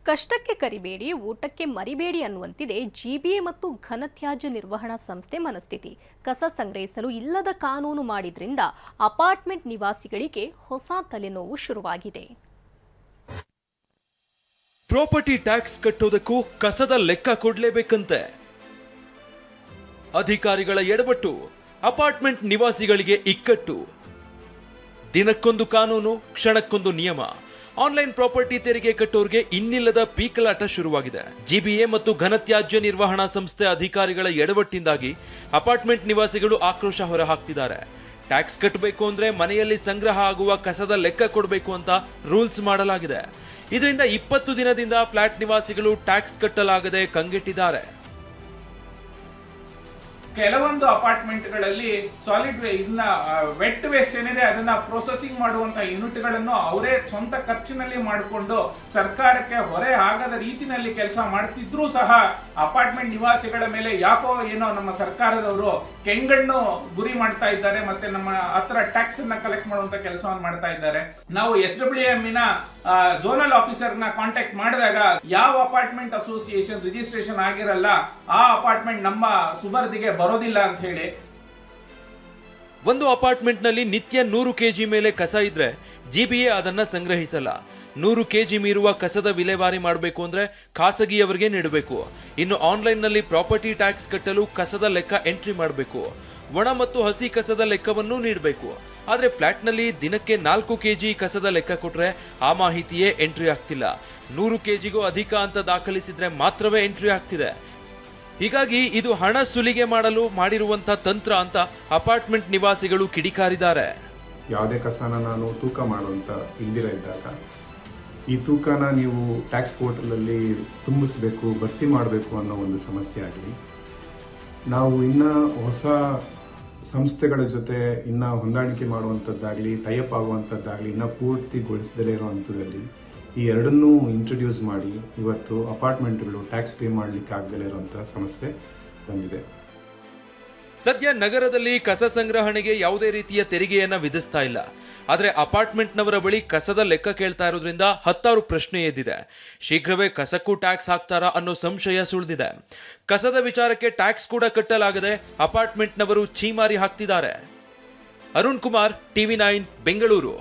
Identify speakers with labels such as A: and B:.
A: ಕಷ್ಟಕ್ಕೆ ಕರಿಬೇಡಿ ಊಟಕ್ಕೆ ಮರಿಬೇಡಿ ಅನ್ನುವಂತಿದೆ ಜಿಬಿಎ ಮತ್ತು ಘನತ್ಯಾಜ್ಯ ನಿರ್ವಹಣಾ ಸಂಸ್ಥೆ ಮನಸ್ಥಿತಿ. ಕಸ ಸಂಗ್ರಹಿಸಲು ಇಲ್ಲದ ಕಾನೂನು ಮಾಡಿದ್ರಿಂದ ಅಪಾರ್ಟ್ಮೆಂಟ್ ನಿವಾಸಿಗಳಿಗೆ ಹೊಸ ತಲೆನೋವು ಶುರುವಾಗಿದೆ.
B: ಪ್ರಾಪರ್ಟಿ ಟ್ಯಾಕ್ಸ್ ಕಟ್ಟೋದಕ್ಕೂ ಕಸದ ಲೆಕ್ಕ ಕೊಡ್ಲೇಬೇಕಂತೆ. ಅಧಿಕಾರಿಗಳ ಎಡವಟ್ಟು, ಅಪಾರ್ಟ್ಮೆಂಟ್ ನಿವಾಸಿಗಳಿಗೆ ಇಕ್ಕಟ್ಟು. ದಿನಕ್ಕೊಂದು ಕಾನೂನು, ಕ್ಷಣಕ್ಕೊಂದು ನಿಯಮ. ಆನ್ಲೈನ್ ಪ್ರಾಪರ್ಟಿ ತೆರಿಗೆ ಕಟ್ಟೋರ್ಗೆ ಇನ್ನಿಲ್ಲದ ಪೀಕಲಾಟ ಶುರುವಾಗಿದೆ. ಜಿಬಿಎ ಮತ್ತು ಘನತ್ಯಾಜ್ಯ ನಿರ್ವಹಣಾ ಸಂಸ್ಥೆ ಅಧಿಕಾರಿಗಳ ಎಡವಟ್ಟಿಂದಾಗಿ ಅಪಾರ್ಟ್ಮೆಂಟ್ ನಿವಾಸಿಗಳು ಆಕ್ರೋಶ ಹೊರಹಾಕ್ತಿದ್ದಾರೆ. ಟ್ಯಾಕ್ಸ್ ಕಟ್ಟಬೇಕು ಅಂದ್ರೆ ಮನೆಯಲ್ಲಿ ಸಂಗ್ರಹ ಆಗುವ ಕಸದ ಲೆಕ್ಕ ಕೊಡಬೇಕು ಅಂತ ರೂಲ್ಸ್ ಮಾಡಲಾಗಿದೆ. ಇದರಿಂದ 20 ದಿನದಿಂದ ಫ್ಲಾಟ್ ನಿವಾಸಿಗಳು ಟ್ಯಾಕ್ಸ್ ಕಟ್ಟಲಾಗದೆ ಕಂಗೆಟ್ಟಿದ್ದಾರೆ.
C: ಕೆಲವೊಂದು ಅಪಾರ್ಟ್ಮೆಂಟ್ಗಳಲ್ಲಿ ಸಾಲಿಡ್ ಇದನ್ನ ವೆಟ್ ವೇಸ್ಟ್ ಏನಿದೆ ಅದನ್ನ ಪ್ರೊಸೆಸಿಂಗ್ ಮಾಡುವಂತ ಯೂನಿಟ್ಗಳನ್ನು ಅವರೇ ಸ್ವಂತ ಖರ್ಚಿನಲ್ಲಿ ಮಾಡಿಕೊಂಡು ಸರ್ಕಾರಕ್ಕೆ ಹೊರೆ ಆಗದ ರೀತಿಯಲ್ಲಿ ಕೆಲಸ ಮಾಡ್ತಿದ್ರು ಸಹ ಅಪಾರ್ಟ್ಮೆಂಟ್ ನಿವಾಸಿಗಳ ಮೇಲೆ ಯಾಕೋ ಏನೋ ನಮ್ಮ ಸರ್ಕಾರದವರು ಕೆಂಗಣ್ಣು ಗುರಿ ಮಾಡ್ತಾ ಇದ್ದಾರೆ. ಮತ್ತೆ ನಮ್ಮ ಹತ್ರ ಟ್ಯಾಕ್ಸ್ ಅನ್ನ ಕಲೆಕ್ಟ್ ಮಾಡುವಂತ ಕೆಲಸವನ್ನು ಮಾಡ್ತಾ ಇದ್ದಾರೆ. ನಾವು SWM ಝೋನಲ್ ಆಫೀಸರ್ ನ ಕಾಂಟ್ಯಾಕ್ಟ್ ಮಾಡಿದಾಗ ಯಾವ ಅಪಾರ್ಟ್ಮೆಂಟ್ ಅಸೋಸಿಯೇಷನ್ ರಿಜಿಸ್ಟ್ರೇಷನ್ ಆಗಿರಲ್ಲ ಆ ಅಪಾರ್ಟ್ಮೆಂಟ್ ನಮ್ಮ ಸುಬರ್ದಿಗೆ ಬರೋದಿಲ್ಲ ಅಂತ ಹೇಳಿ.
B: ಒಂದು ಅಪಾರ್ಟ್ಮೆಂಟ್ ನಲ್ಲಿ ನಿತ್ಯ 100 ಕೆಜಿ ಮೇಲೆ ಕಸ ಇದ್ರೆ ಜಿಬಿಎ ಅದನ್ನ ಸಂಗ್ರಹಿಸಲ್ಲ. 100 ಕೆಜಿ ಮೀರುವ ಕಸದ ವಿಲೇವಾರಿ ಮಾಡಬೇಕು ಅಂದ್ರೆ ಖಾಸಗಿಯವರಿಗೆ ನೀಡಬೇಕು. ಇನ್ನು ಆನ್ಲೈನ್ ನಲ್ಲಿ ಪ್ರಾಪರ್ಟಿ ಟ್ಯಾಕ್ಸ್ ಕಟ್ಟಲು ಕಸದ ಲೆಕ್ಕ ಎಂಟ್ರಿ ಮಾಡಬೇಕು. ಒಣ ಮತ್ತು ಹಸಿ ಕಸದ ಲೆಕ್ಕವನ್ನು ನೀಡಬೇಕು. ಆದ್ರೆ ಫ್ಲಾಟ್ ನಲ್ಲಿ ದಿನಕ್ಕೆ 4 ಕೆಜಿ ಕಸದ ಲೆಕ್ಕ ಕೊಟ್ರೆ ಆ ಮಾಹಿತಿಯೇ ಎಂಟ್ರಿ ಆಗ್ತಿಲ್ಲ. 100 ಕೆಜಿಗೂ ಅಧಿಕ ಅಂತ ದಾಖಲಿಸಿದ್ರೆ ಮಾತ್ರವೇ ಎಂಟ್ರಿ ಆಗ್ತಿದೆ. ಹೀಗಾಗಿ ಇದು ಹಣ ಸುಲಿಗೆ ಮಾಡಲು ಮಾಡಿರುವಂತ ತಂತ್ರ ಅಂತ ಅಪಾರ್ಟ್ಮೆಂಟ್ ನಿವಾಸಿಗಳು ಕಿಡಿಕಾರಿದ್ದಾರೆ.
D: ಯಾವುದೇ ಕಸನ ನಾನು ತೂಕ ಮಾಡುವಂತ ಇಲ್ದಿರ ಇದ್ದಾಗ ಈ ತೂಕನ ನೀವು ಟ್ಯಾಕ್ಸ್ ಪೋರ್ಟಲಲ್ಲಿ ತುಂಬಿಸ್ಬೇಕು, ಭರ್ತಿ ಮಾಡಬೇಕು ಅನ್ನೋ ಒಂದು ಸಮಸ್ಯೆ ಆಗಲಿ, ನಾವು ಇನ್ನ ಹೊಸ ಸಂಸ್ಥೆಗಳ ಜೊತೆ ಇನ್ನ ಹೊಂದಾಣಿಕೆ ಮಾಡುವಂಥದ್ದಾಗಲಿ, ಟೈಅಪ್ ಆಗುವಂಥದ್ದಾಗಲಿ ಇನ್ನ ಪೂರ್ತಿಗೊಳಿಸದಲೇ ಇರೋ ಹಂತದಲ್ಲಿ ಈ ಎರಡನ್ನೂ ಇಂಟ್ರೊಡ್ಯೂಸ್ ಮಾಡಿ ಇವತ್ತು ಅಪಾರ್ಟ್ಮೆಂಟ್ಗಳು ಟ್ಯಾಕ್ಸ್ ಪೇ ಮಾಡಲಿಕ್ಕೆ ಆಗದಲೇ ಇರುವಂತಹ ಸಮಸ್ಯೆ ಬಂದಿದೆ.
B: ಸದ್ಯ ನಗರದಲ್ಲಿ ಕಸ ಸಂಗ್ರಹಣೆಗೆ ಯಾವುದೇ ರೀತಿಯ ತೆರಿಗೆಯನ್ನ ವಿಧಿಸ್ತಾ ಇಲ್ಲ. ಆದ್ರೆ ಅಪಾರ್ಟ್ಮೆಂಟ್ನವರ ಬಳಿ ಕಸದ ಲೆಕ್ಕ ಕೇಳ್ತಾ ಇರೋದ್ರಿಂದ ಹತ್ತಾರು ಪ್ರಶ್ನೆ ಎದ್ದಿದೆ. ಶೀಘ್ರವೇ ಕಸಕ್ಕೂ ಟ್ಯಾಕ್ಸ್ ಹಾಕ್ತಾರಾ ಅನ್ನೋ ಸಂಶಯ ಸುಳಿದಿದೆ. ಕಸದ ವಿಚಾರಕ್ಕೆ ಟ್ಯಾಕ್ಸ್ ಕೂಡ ಕಟ್ಟಲಾಗದೆ ಅಪಾರ್ಟ್ಮೆಂಟ್ನವರು ಛೀಮಾರಿ ಹಾಕ್ತಿದ್ದಾರೆ. ಅರುಣ್ ಕುಮಾರ್, TV9 ಬೆಂಗಳೂರು.